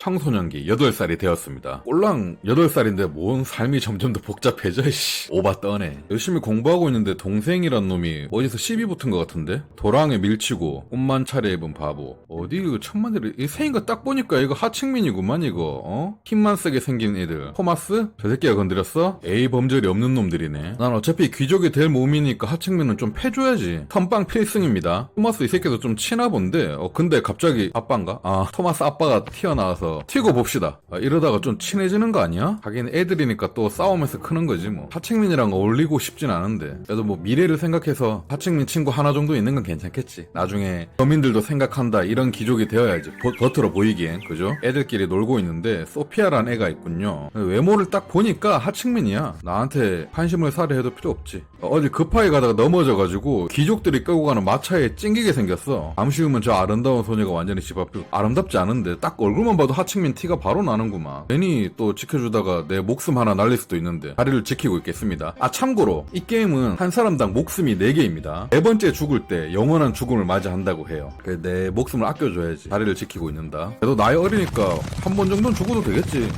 청소년기 8살이 되었습니다. 꼴랑 8살인데 뭔 삶이 점점 더 복잡해져. 씨. 오바 떠네. 열심히 공부하고 있는데 동생이란 놈이 어디서 시비 붙은 것 같은데? 도랑에 밀치고 옷만 차려입은 바보. 어디 그 천만들이 이 생긴 거 딱 보니까 이거 하층민이구만 이거. 어? 힘만 세게 생긴 애들. 토마스? 저 새끼가 건드렸어? 에이 범절이 없는 놈들이네. 난 어차피 귀족이 될 몸이니까 하층민은 좀 패줘야지. 선빵 필승입니다. 토마스 이 새끼도 좀 치나 본데 근데 갑자기 아빠인가? 아 토마스 아빠가 튀어나와서 튀고 봅시다. 이러다가 좀 친해지는 거 아니야? 하긴 애들이니까 또 싸우면서 크는 거지 뭐. 하층민이랑 어울리고 싶진 않은데 그래도 뭐 미래를 생각해서 하층민 친구 하나 정도 있는 건 괜찮겠지. 나중에 서민들도 생각한다 이런 귀족이 되어야지. 겉으로 보이기엔 그죠? 애들끼리 놀고 있는데 소피아란 애가 있군요. 외모를 딱 보니까 하층민이야. 나한테 판심을 사려 해도 필요 없지. 어디 급하게 가다가 넘어져가지고 귀족들이 끌고 가는 마차에 찡기게 생겼어. 잠시 후면 저 아름다운 소녀가 완전히 집 앞에 아름답지 않은데 딱 얼굴만 봐도 하층민 티가 바로 나는구만. 괜히 또 지켜주다가 내 목숨 하나 날릴 수도 있는데 다리를 지키고 있겠습니다. 아 참고로 이 게임은 한 사람당 목숨이 4개입니다. 네 번째 죽을 때 영원한 죽음을 맞이한다고 해요. 그래, 내 목숨을 아껴줘야지. 다리를 지키고 있는다. 그래도 나이 어리니까 한 번 정도는 죽어도 되겠지.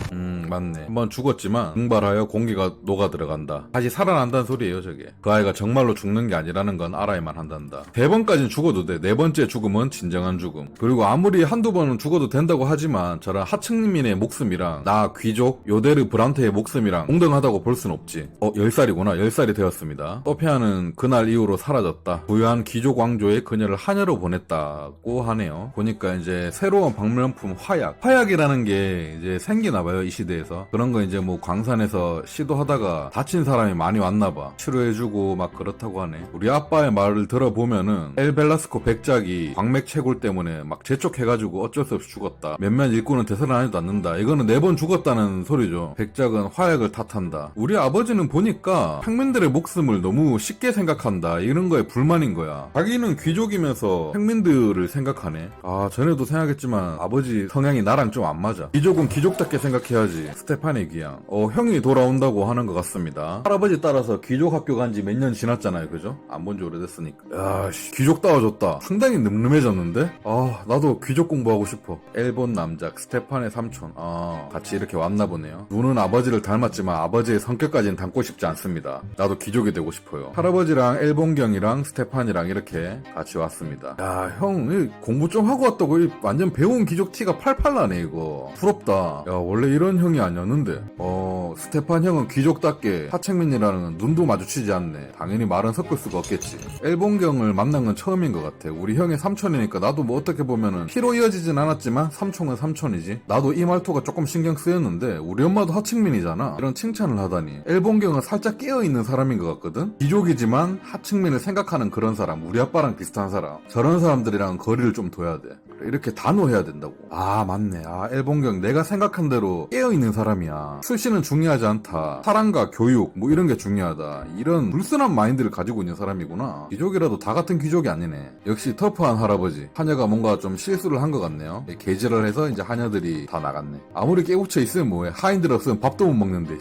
맞네. 한 번 죽었지만 증발하여 공기가 녹아 들어간다. 다시 살아난다는 소리예요 저게. 그 아이가 정말로 죽는 게 아니라는 건 알아야만 한단다. 3번까지는 죽어도 돼. 4번째 죽음은 진정한 죽음. 그리고 아무리 한두 번은 죽어도 된다고 하지만 저런 하층민의 목숨이랑 나 귀족 요데르 브란테의 목숨이랑 동등하다고 볼 순 없지. 10살이구나. 10살이 되었습니다. 소피아는 그날 이후로 사라졌다. 부유한 귀족 왕조의 그녀를 하녀로 보냈다고 하네요. 보니까 이제 새로운 방명품 화약이라는 게 이제 생기나봐요 이 시대에서. 그런 거 이제 뭐 광산에서 시도하다가 다친 사람이 많이 왔나봐. 치료해주고 막 그렇다고 하네. 우리 아빠의 말을 들어보면은 엘벨라스코 백작이 광맥 채굴 때문에 막 재촉해가지고 어쩔 수 없이 죽었다. 몇몇 일꾼은 되살아나지도 않는다. 이거는 4번 죽었다는 소리죠. 백작은 화약을 탓한다. 우리 아버지는 보니까 평민들의 목숨을 너무 쉽게 생각한다. 이런 거에 불만인 거야. 자기는 귀족이면서 평민들을 생각하네. 아 전에도 생각했지만 아버지 성향이 나랑 좀 안 맞아. 귀족은 귀족답게 생각해야지. 스테파니 귀양. 형이 돌아온다고 하는 것 같습니다. 할아버지 따라서 귀족 학교 간 지 몇 년 지났잖아요. 그죠? 안 본 지 오래됐으니까. 야 귀족 따와줬다. 상당히 늠름해졌는데? 나도 귀족 공부하고 싶어. 일본 남작 스테판의 삼촌. 같이 이렇게 왔나 보네요. 눈은 아버지를 닮았지만 아버지의 성격까지는 닮고 싶지 않습니다. 나도 귀족이 되고 싶어요. 할아버지랑 일본경이랑 스테판이랑 이렇게 같이 왔습니다. 야 형 공부 좀 하고 왔다고 완전 배운 귀족 티가 팔팔 나네 이거. 부럽다. 야 원래 이런 형이 아니었는데. 스테판 형은 귀족답게 하층민이라는 눈도 마주치지 않네. 당연히 말은 섞을 수가 없겠지. 일본경을 만난 건 처음인 것 같아. 우리 형의 삼촌이니까 나도 뭐 어떻게 보면은 피로 이어지진 않았지만 삼촌은 삼촌이지. 나도 이 말투가 조금 신경 쓰였는데 우리 엄마도 하층민이잖아. 이런 칭찬을 하다니. 일본경은 살짝 깨어있는 사람인 것 같거든. 귀족이지만 하층민을 생각하는 그런 사람. 우리 아빠랑 비슷한 사람. 저런 사람들이랑 거리를 좀 둬야 돼. 이렇게 단호해야 된다고. 맞네. 일본경 내가 생각한 대로 깨어있는 사람이야. 출신은 중요하지 않다. 사랑과 교육 뭐 이런 게 중요하다. 이런 불순한 마인드를 가지고 있는 사람이구나. 귀족이라도 다 같은 귀족이 아니네. 역시 터프한 할아버지. 하녀가 뭔가 좀 실수를 한 것 같네요. 개지를 해서 이제 하녀들이 다 나갔네. 아무리 깨우쳐 있으면 뭐해. 하인들 없으면 밥도 못 먹는데.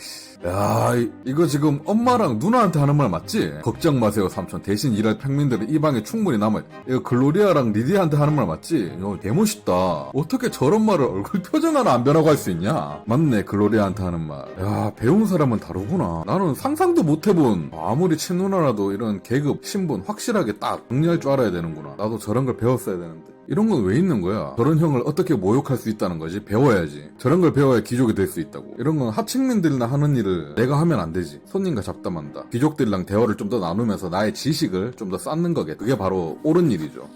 야 이거 지금 엄마랑 누나한테 하는 말 맞지? 걱정 마세요 삼촌. 대신 일할 평민들은 이 방에 충분히 남아요. 이거 글로리아랑 리디아한테 하는 말 맞지? 이거 개멋있다. 어떻게 저런 말을 얼굴 표정 하나 안 변하고 할 수 있냐? 맞네 글로리아한테 하는 말. 야 배운 사람은 다르구나. 나는 상상도 못 해본 아무리 친누나라도 이런 계급 신분 확실하게 딱 정리할 줄 알아야 되는구나. 나도 저런 걸 배웠어야 되는데. 이런 건 왜 있는 거야? 저런 형을 어떻게 모욕할 수 있다는 거지? 배워야지. 저런 걸 배워야 귀족이 될 수 있다고. 이런 건 하층민들이나 하는 일을 내가 하면 안 되지. 손님과 잡담한다. 귀족들이랑 대화를 좀 더 나누면서 나의 지식을 좀 더 쌓는 거겠다. 그게 바로 옳은 일이죠.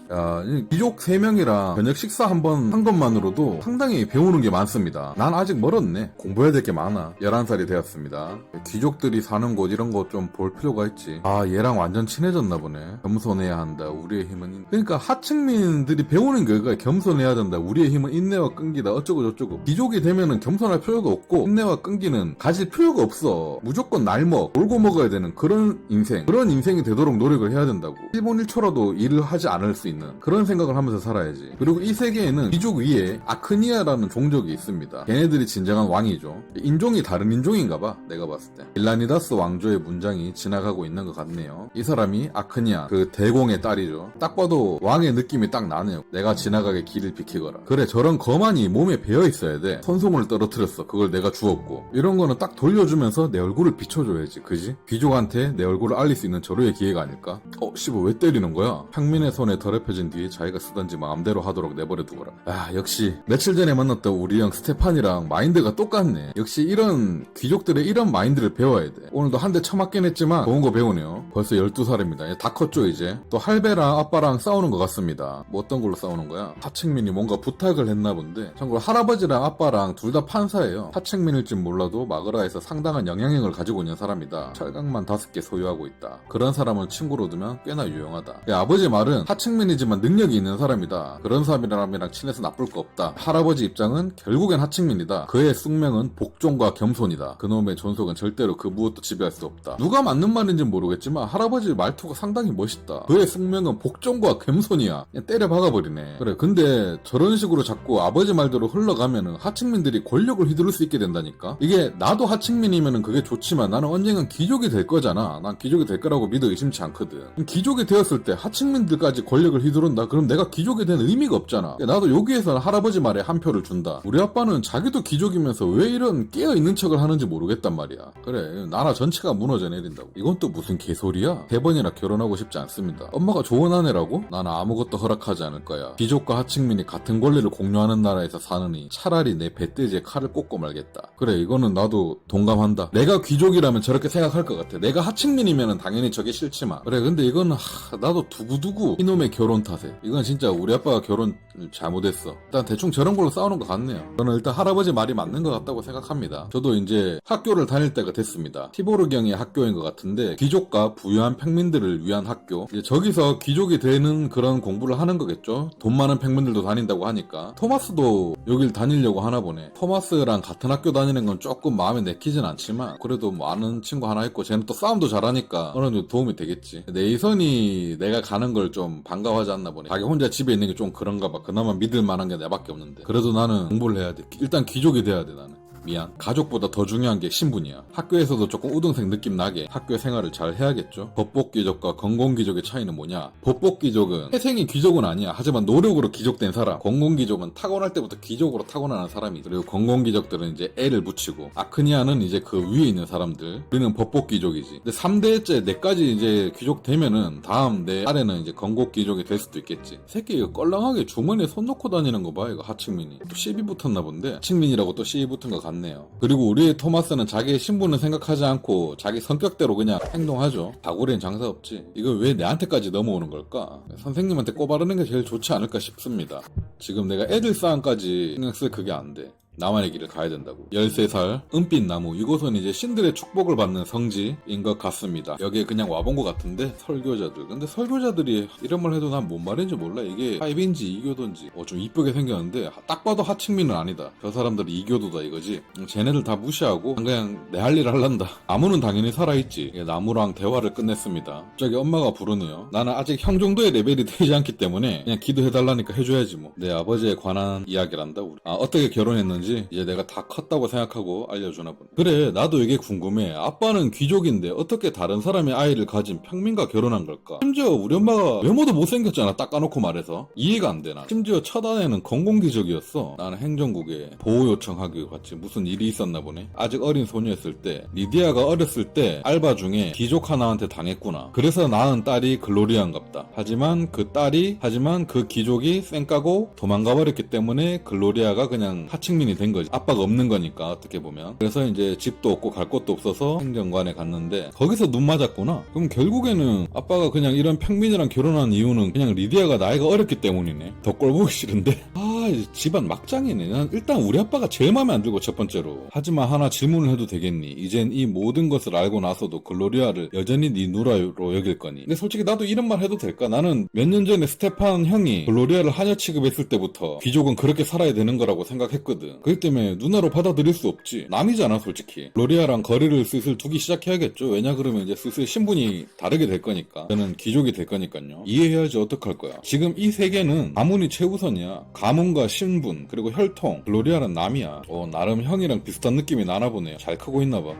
귀족 3명이랑 저녁 식사 한 번 한 것만으로도 상당히 배우는 게 많습니다. 난 아직 멀었네. 공부해야 될 게 많아. 11살이 되었습니다. 귀족들이 사는 곳 이런 거 좀 볼 필요가 있지. 얘랑 완전 친해졌나 보네. 겸손해야 한다. 우리의 힘은 그러니까 하층민들이 배우는 거가 겸손해야 된다. 우리의 힘은 인내와 끈기다. 어쩌고 저쩌고. 귀족이 되면은 겸손할 필요가 없고 인내와 끈기는 가질 필요가 없어. 무조건 날먹 놀고 먹어야 되는 그런 인생이 되도록 노력을 해야 된다고. 1분 1초라도 일을 하지 않을 수 있는 그런 생각을 하면서 살아야지. 그리고 이 세계에는 귀족 위에 아크니아라는 종족이 있습니다. 걔네들이 진정한 왕이죠. 인종이 다른 인종인가 봐 내가 봤을 때. 일라니다스 왕조의 문장이 지나가고 있는 것 같네요. 이 사람이 아크니아 그 대공의 딸이죠. 딱 봐도 왕의 느낌이 딱 나네요. 내가 지나가게 길을 비키거라. 그래, 저런 거만이 몸에 배어 있어야 돼. 손송을 떨어뜨렸어. 그걸 내가 주웠고. 이런 거는 딱 돌려주면서 내 얼굴을 비춰줘야지. 그지? 귀족한테 내 얼굴을 알릴 수 있는 절호의 기회가 아닐까? 씨발 왜 때리는 거야? 평민의 손에 더럽혀진 뒤에 자기가 쓰던지 마음대로 하도록 내버려 두거라. 역시 며칠 전에 만났던 우리 형 스테판이랑 마인드가 똑같네. 역시 이런 귀족들의 이런 마인드를 배워야 돼. 오늘도 한 대 처맞긴 했지만 좋은 거 배우네요. 벌써 12살입니다. 다 컸죠 이제. 또 할배랑 아빠랑 싸우는 것 같습니다. 뭐 어떤 걸로 싸우는 거야? 하책민이 뭔가 부탁을 했나 본데, 참고로 할아버지랑 아빠랑 둘 다 판사예요. 하책민일진 몰라도 마그라에서 상당한 영향력을 가지고 있는 사람이다. 철강만 5개 소유하고 있다. 그런 사람을 친구로 두면 꽤나 유용하다. 아버지 말은 하책민이지만 능력이 있는 사람이다. 그런 사람이랑 친해서 나쁠 거 없다. 할아버지 입장은 결국엔 하책민이다. 그의 숙명은 복종과 겸손이다. 그놈의 존속은 절대로 그 무엇도 지배할 수 없다. 누가 맞는 말인지는 모르겠지만 할아버지 말투가 상당히 멋있다. 그의 숙명은 복종과 겸손이야. 그냥 때려 박아버리네. 그래, 근데 저런 식으로 자꾸 아버지 말대로 흘러가면은 하층민들이 권력을 휘두를 수 있게 된다니까. 이게 나도 하층민이면은 그게 좋지만 나는 언젠간 귀족이 될 거잖아. 난 귀족이 될 거라고 믿어 의심치 않거든. 귀족이 되었을 때 하층민들까지 권력을 휘두른다? 그럼 내가 귀족이 된 의미가 없잖아. 여기에서는 할아버지 말에 한 표를 준다. 우리 아빠는 자기도 귀족이면서 왜 이런 깨어있는 척을 하는지 모르겠단 말이야. 그래, 나라 전체가 무너져 내린다고. 이건 또 무슨 개소리야? 3번이나 결혼하고 싶지 않습니다. 엄마가 좋은 아내라고? 나는 아무것도 허락하지 않을 거야. 귀족과 하층민이 같은 권리를 공유하는 나라에서 사느니 차라리 내 배돼지에 칼을 꽂고 말겠다. 그래, 이거는 나도 동감한다. 내가 귀족이라면 저렇게 생각할 것 같아. 내가 하층민이면 당연히 저게 싫지만. 그래, 근데 이거는 나도 두고두고 이놈의 결혼 탓에. 이건 진짜 우리 아빠가 결혼 잘못했어. 일단 대충 저런 걸로 싸우는 것 같네요. 저는 일단 할아버지 말이 맞는 것 같다고 생각합니다. 저도 이제 학교를 다닐 때가 됐습니다. 티보르경의 학교인 것 같은데, 귀족과 부유한 평민들을 위한 학교. 이제 저기서 귀족이 되는 그런 공부를 하는 거겠죠. 돈 많은 평민들도 다닌다고 하니까. 토마스도 여길 다니려고 하나 보네. 토마스랑 같은 학교 다니는 건 조금 마음에 내키진 않지만 그래도 뭐 아는 친구 하나 있고 쟤는 또 싸움도 잘하니까 어느 정도 도움이 되겠지. 네이선이 내가 가는 걸 좀 반가워하지 않나 보네. 자기 혼자 집에 있는 게 좀 그런가 봐. 그나마 믿을 만한 게 내밖에 없는데. 그래도 나는 공부를 해야 돼. 일단 귀족이 돼야 돼. 나는 미안. 가족보다 더 중요한 게 신분이야. 학교에서도 조금 우등생 느낌 나게 학교 생활을 잘 해야겠죠. 법복귀족과 건공귀족의 차이는 뭐냐? 법복귀족은 태생이 귀족은 아니야. 하지만 노력으로 귀족된 사람. 건공귀족은 타고날 때부터 귀족으로 타고나는 사람이지. 그리고 건공귀족들은 이제 애를 붙이고, 아크니아는 이제 그 위에 있는 사람들. 우리는 법복귀족이지. 근데 3대째 내까지 이제 귀족 되면은 다음 내 아래는 이제 건국귀족이 될 수도 있겠지. 새끼 이거 껄렁하게 주머니에 손 넣고 다니는 거 봐. 이거 하층민이 또 시비 붙었나 본데. 하층민이라고 또 시비 붙은 거 같네요. 그리고 우리의 토마스는 자기의 신분을 생각하지 않고 자기 성격대로 그냥 행동하죠. 다구리엔 장사 없지. 이거 왜 내한테까지 넘어오는 걸까? 선생님한테 꼬바르는 게 제일 좋지 않을까 싶습니다. 지금 내가 애들 싸움까지 신경 쓸 그게 안 돼. 나만의 길을 가야 된다고. 13살 은빛 나무. 이곳은 이제 신들의 축복을 받는 성지인 것 같습니다. 여기에 그냥 와본 것 같은데 설교자들. 근데 설교자들이 이런 말 해도 난 뭔 말인지 몰라. 이게 하입인지 이교도인지. 좀 이쁘게 생겼는데 딱 봐도 하층민은 아니다. 저 사람들은 이교도다 이거지. 쟤네들 다 무시하고 그냥 내 할 일을 할란다. 나무는 당연히 살아있지. 나무랑 대화를 끝냈습니다. 갑자기 엄마가 부르네요. 나는 아직 형 정도의 레벨이 되지 않기 때문에 그냥 기도해달라니까 해줘야지 뭐. 내 아버지에 관한 이야기란다 우리. 어떻게 결혼했는지 이제 내가 다 컸다고 생각하고 알려주나 보네. 그래, 나도 이게 궁금해. 아빠는 귀족인데 어떻게 다른 사람의 아이를 가진 평민과 결혼한 걸까? 심지어 우리 엄마가 외모도 못생겼잖아. 딱 까놓고 말해서. 이해가 안 돼. 난 심지어 첫 아내는 건공귀족이었어. 나는 행정국에 보호 요청하기 같이 무슨 일이 있었나 보네. 아직 어린 소녀였을 때, 리디아가 어렸을 때 알바 중에 귀족 하나한테 당했구나. 그래서 낳은 딸이 글로리아인갑다. 하지만 그 귀족이 쌩까고 도망가 버렸기 때문에 글로리아가 그냥 하층민이 된 거지. 아빠가 없는 거니까 어떻게 보면. 그래서 이제 집도 없고 갈 곳도 없어서 행정관에 갔는데 거기서 눈 맞았구나. 그럼 결국에는 아빠가 그냥 이런 평민이랑 결혼한 이유는 그냥 리디아가 나이가 어렸기 때문이네. 더 꼴보기 싫은데. 집안 막장이네. 난 일단 우리 아빠가 제일 마음에 안 들고 첫 번째로. 하지만 하나 질문을 해도 되겠니? 이젠 이 모든 것을 알고 나서도 글로리아를 여전히 네 누라로 여길 거니? 근데 솔직히 나도 이런 말 해도 될까? 나는 몇 년 전에 스테판 형이 글로리아를 하녀 취급했을 때부터 귀족은 그렇게 살아야 되는 거라고 생각했거든. 그렇기 때문에 누나로 받아들일 수 없지. 남이잖아 솔직히. 글로리아랑 거리를 슬슬 두기 시작해야겠죠. 왜냐 그러면 이제 슬슬 신분이 다르게 될 거니까. 저는 귀족이 될 거니까요. 이해해야지 어떡할 거야. 지금 이 세계는 가문이 최우선이야. 가문 신분과 신분 그리고 혈통. 글로리아는 남이야. 나름 형이랑 비슷한 느낌이 나나 보네요. 잘 크고 있나 봐.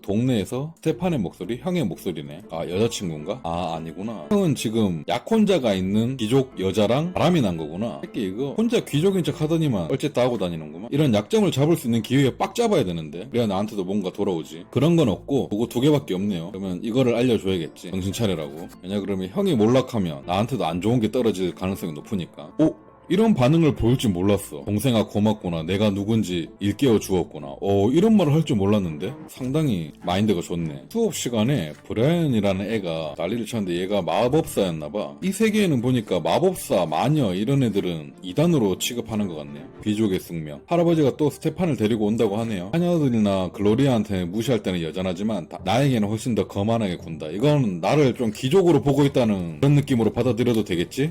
동네에서 스테판의 목소리, 형의 목소리네. 아, 여자친구인가? 아, 아니구나. 형은 지금 약혼자가 있는 귀족 여자랑 바람이 난 거구나. 새끼 이거 혼자 귀족인 척 하더니만 어쨌다 하고 다니는구만. 이런 약점을 잡을 수 있는 기회에 빡 잡아야 되는데 그래야 나한테도 뭔가 돌아오지. 그런 건 없고 그거 두 개밖에 없네요. 그러면 이거를 알려줘야겠지. 정신 차리라고. 왜냐 그러면 형이 몰락하면 나한테도 안 좋은 게 떨어질 가능성이 높으니까. 이런 반응을 보일 줄 몰랐어. 동생아 고맙구나. 내가 누군지 일깨워 주었구나. 이런 말을 할 줄 몰랐는데 상당히 마인드가 좋네. 수업 시간에 브라이언이라는 애가 난리를 쳤는데 얘가 마법사였나봐. 이 세계에는 보니까 마법사, 마녀 이런 애들은 이단으로 취급하는 것 같네요. 귀족의 숙명. 할아버지가 또 스테판을 데리고 온다고 하네요. 하녀들이나 글로리아한테 무시할 때는 여전하지만 나에게는 훨씬 더 거만하게 군다. 이건 나를 좀 귀족으로 보고 있다는 그런 느낌으로 받아들여도 되겠지?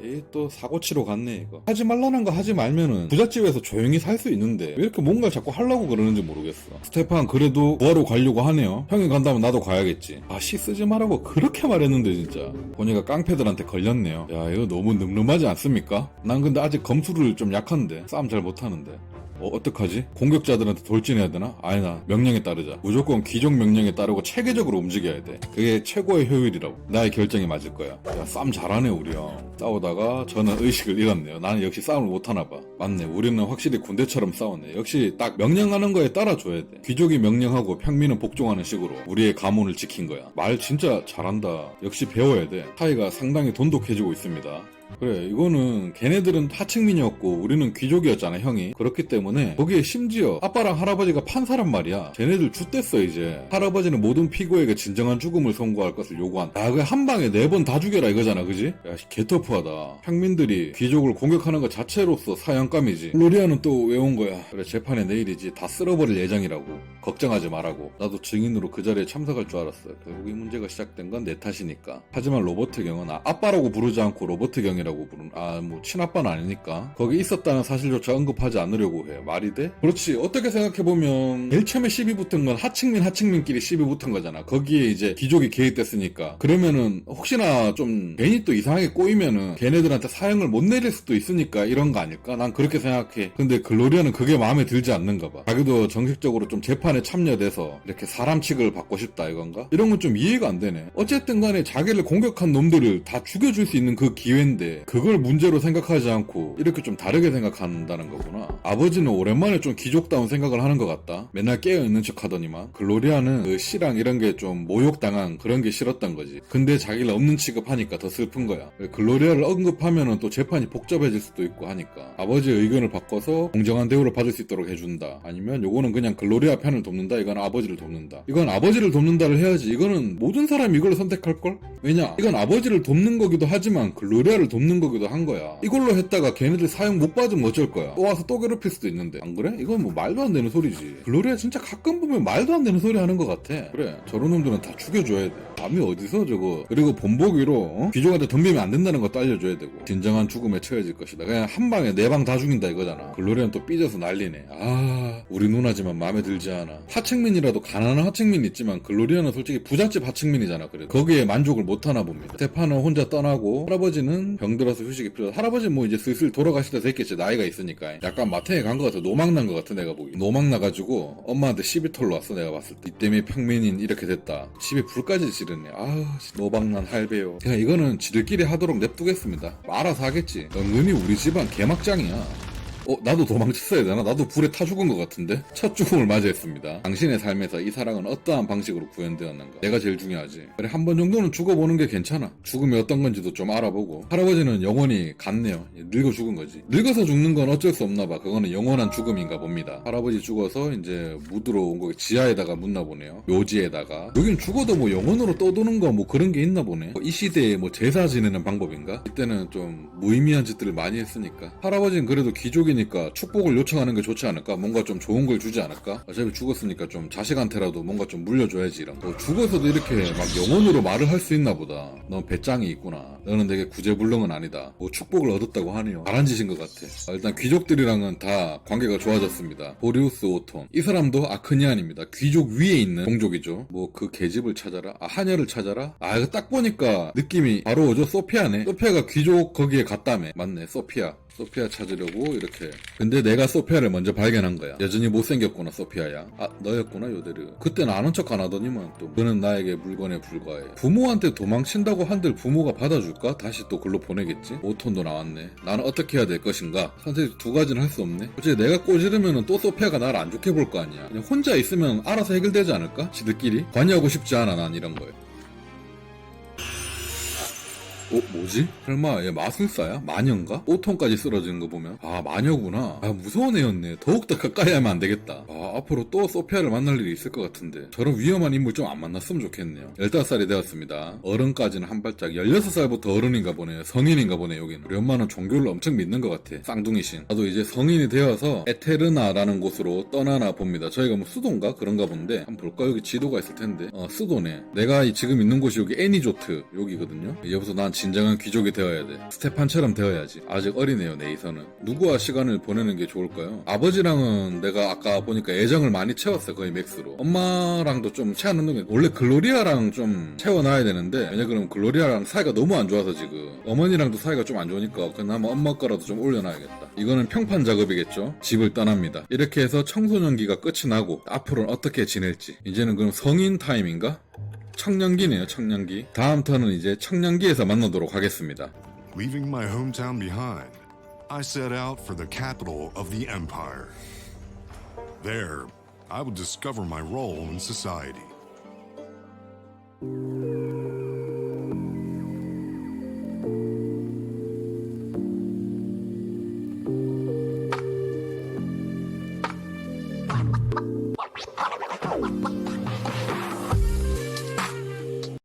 이 또 사고치러 갔네 이거. 하지 말라는 거 하지 말면은 부잣집에서 조용히 살 수 있는데 왜 이렇게 뭔가를 자꾸 하려고 그러는지 모르겠어. 스테판 그래도 구하러 가려고 하네요. 형이 간다면 나도 가야겠지. 시 쓰지 말라고 그렇게 말했는데 진짜. 보니까 깡패들한테 걸렸네요. 야 이거 너무 늠름하지 않습니까? 난 근데 아직 검술을 좀 약한데 싸움 잘 못하는데. 어떡하지? 공격자들한테 돌진해야 되나? 아니다. 명령에 따르자. 무조건 귀족 명령에 따르고 체계적으로 움직여야 돼. 그게 최고의 효율이라고. 나의 결정이 맞을 거야. 야, 싸움 잘하네 우리 형. 싸우다가 저는 의식을 잃었네요. 나는 역시 싸움을 못하나 봐. 맞네. 우리는 확실히 군대처럼 싸웠네. 역시 딱 명령하는 거에 따라줘야 돼. 귀족이 명령하고 평민은 복종하는 식으로 우리의 가문을 지킨 거야. 말 진짜 잘한다. 역시 배워야 돼. 사이가 상당히 돈독해지고 있습니다. 그래 이거는 걔네들은 하층민이었고 우리는 귀족이었잖아 형이. 그렇기 때문에 거기에 심지어 아빠랑 할아버지가 판사란 말이야. 걔네들 쭌댔어 이제. 할아버지는 모든 피고에게 진정한 죽음을 선고할 것을 요구한다. 야 그냥 한 방에 4번 다 죽여라 이거잖아 그지? 야 개터프하다. 평민들이 귀족을 공격하는 것 자체로서 사형감이지. 글로리아는 또 왜 온 거야. 그래 재판에 내일이지. 다 쓸어버릴 예정이라고. 걱정하지 말라고. 나도 증인으로 그 자리에 참석할 줄 알았어. 결국 이 문제가 시작된 건 내 탓이니까. 하지만 로버트 경은 아빠라고 부르지 않고 로버트 경 이라고 부르는 뭐 친아빠는 아니니까 거기 있었다는 사실조차 언급하지 않으려고 해. 말이 돼? 그렇지. 어떻게 생각해보면 제일 처음에 시비 붙은 건 하층민끼리 시비 붙은 거잖아. 거기에 이제 귀족이 개입됐으니까. 그러면은 혹시나 좀 괜히 또 이상하게 꼬이면은 걔네들한테 사형을 못 내릴 수도 있으니까 이런 거 아닐까? 난 그렇게 생각해. 근데 글로리아는 그게 마음에 들지 않는가 봐. 자기도 정식적으로 좀 재판에 참여돼서 이렇게 사람 취급을 받고 싶다 이건가? 이런 건 좀 이해가 안 되네. 어쨌든 간에 자기를 공격한 놈들을 다 죽여줄 수 있는 그 기회인데 그걸 문제로 생각하지 않고 이렇게 좀 다르게 생각한다는 거구나. 아버지는 오랜만에 좀 귀족다운 생각을 하는 것 같다. 맨날 깨어있는 척 하더니만. 글로리아는 그 씨랑 이런 게 좀 모욕당한 그런 게 싫었던 거지. 근데 자기를 없는 취급하니까 더 슬픈 거야. 글로리아를 언급하면은 또 재판이 복잡해질 수도 있고 하니까 아버지의 의견을 바꿔서 공정한 대우를 받을 수 있도록 해준다. 아니면 요거는 그냥 글로리아 편을 돕는다. 이건 아버지를 돕는다. 이건 아버지를 돕는다를 해야지. 이거는 모든 사람이 이걸 선택할걸? 왜냐? 이건 아버지를 돕는 거기도 하지만 글로리아를 돕는 거기도 한 거야. 이걸로 했다가 걔네들 사형 못 받으면 어쩔 거야. 또 와서 또 괴롭힐 수도 있는데. 안 그래? 이건 뭐 말도 안 되는 소리지. 글로리아 진짜 가끔 보면 말도 안 되는 소리 하는 것 같아. 그래. 저런 놈들은 다 죽여줘야 돼. 남이 어디서 저거. 그리고 본보기로 귀족한테 덤비면 안 된다는 것도 알려줘야 되고. 진정한 죽음에 처해질 것이다. 그냥 한 방에 4방 다 죽인다 이거잖아. 글로리아는 또 삐져서 난리네. 우리 누나지만 마음에 들지 않아. 하층민이라도 가난한 하층민 있지만 글로리아는 솔직히 부잣집 하층민이잖아. 그래. 거기에 만족을 못하나 봅니다. 스테판은 혼자 떠나고 할아버지는 병들어서 휴식이 필요하다. 할아버지는 뭐 이제 슬슬 돌아가실 때 됐겠지. 나이가 있으니까. 약간 마탱에 간 것 같아. 노망난 것 같아 내가 보기. 노망나가지고 엄마한테 시비 털러 왔어 내가 봤을 때. 이 때문에 평민인 이렇게 됐다. 집에 불까지 지르네. 노방난 할배요. 그냥 이거는 지들끼리 하도록 냅두겠습니다. 알아서 하겠지. 은근히 우리 집안 개막장이야. 나도 도망쳤어야 되나? 나도 불에 타 죽은 것 같은데? 첫 죽음을 맞이했습니다. 당신의 삶에서 이 사랑은 어떠한 방식으로 구현되었는가? 내가 제일 중요하지. 그래, 한 번 정도는 죽어보는 게 괜찮아. 죽음이 어떤 건지도 좀 알아보고. 할아버지는 영원히 갔네요. 늙어 죽은 거지. 늙어서 죽는 건 어쩔 수 없나 봐. 그거는 영원한 죽음인가 봅니다. 할아버지 죽어서 이제 묻으러 온 거 지하에다가 묻나 보네요. 묘지에다가. 여긴 죽어도 뭐 영원으로 떠도는 거 뭐 그런 게 있나 보네. 이 시대에 뭐 제사 지내는 방법인가? 이때는 좀 무의미한 짓들을 많이 했으니까. 할아버지는 그래도 귀족이니까 축복을 요청하는 게 좋지 않을까? 뭔가 좀 좋은 걸 주지 않을까? 어차피 죽었으니까 좀 자식한테라도 뭔가 좀 물려줘야지 이런 거. 죽어서도 이렇게 막 영혼으로 말을 할 수 있나 보다. 넌 배짱이 있구나. 너는 되게 구제불능은 아니다. 뭐 축복을 얻었다고 하네요. 잘한 짓인 것 같아. 일단 귀족들이랑은 다 관계가 좋아졌습니다. 보리우스 오톤. 이 사람도 아크니안입니다. 귀족 위에 있는 동족이죠. 뭐 그 계집을 찾아라? 하녀를 찾아라? 이거 딱 보니까 느낌이 바로 오죠? 소피아네. 소피아가 귀족 거기에 갔다며. 맞네, 소피아. 소피아 찾으려고 이렇게. 근데 내가 소피아를 먼저 발견한 거야. 여전히 못생겼구나 소피아야. 아 너였구나 요데르. 그때는 아는 척 안 하더니만 또 너는 나에게 물건에 불과해. 부모한테 도망친다고 한들 부모가 받아줄까? 다시 또 글로 보내겠지? 5톤도 나왔네. 나는 어떻게 해야 될 것인가? 선택 두 가지는 할 수 없네. 솔직히 내가 꼬지르면은 또 소피아가 나를 안 좋게 볼 거 아니야. 그냥 혼자 있으면 알아서 해결되지 않을까? 지들끼리? 관여하고 싶지 않아 난 이런 거에. 뭐지? 설마 얘 마술사야? 마녀인가? 5톤까지 쓰러지는 거 보면 아 마녀구나. 아 무서운 애였네. 더욱더 가까이 하면 안 되겠다. 아 앞으로 또 소피아를 만날 일이 있을 것 같은데 저런 위험한 인물 좀 안 만났으면 좋겠네요. 15살이 되었습니다. 어른까지는 한 발짝. 16살부터 어른인가 보네. 성인인가 보네 여기는. 우리 엄마는 종교를 엄청 믿는 것 같아. 쌍둥이신. 나도 이제 성인이 되어서 에테르나라는 곳으로 떠나나 봅니다. 저희가 뭐 수도인가? 그런가 본데 한번 볼까? 여기 지도가 있을 텐데 수도네. 내가 지금 있는 곳이 여기 애니조트 여기거든요. 여기서 난 진정한 귀족이 되어야 돼. 스테판처럼 되어야지. 아직 어리네요 네이서는. 누구와 시간을 보내는 게 좋을까요? 아버지랑은 내가 아까 보니까 애정을 많이 채웠어요. 거의 맥스로. 엄마랑도 좀 채워놓는 게 원래 글로리아랑 좀 채워놔야 되는데 왜냐 그러면 글로리아랑 사이가 너무 안 좋아서 지금 어머니랑도 사이가 좀 안 좋으니까 그나마 엄마 거라도 좀 올려놔야겠다. 이거는 평판 작업이겠죠. 집을 떠납니다. 이렇게 해서 청소년기가 끝이 나고 앞으로는 어떻게 지낼지. 이제는 그럼 성인 타임인가? 청년기네요, 청년기. 다음 턴은 이제 청년기에서 만나도록 하겠습니다. Leaving my hometown behind, I set out for the capital of the empire. There, I would discover my role in society.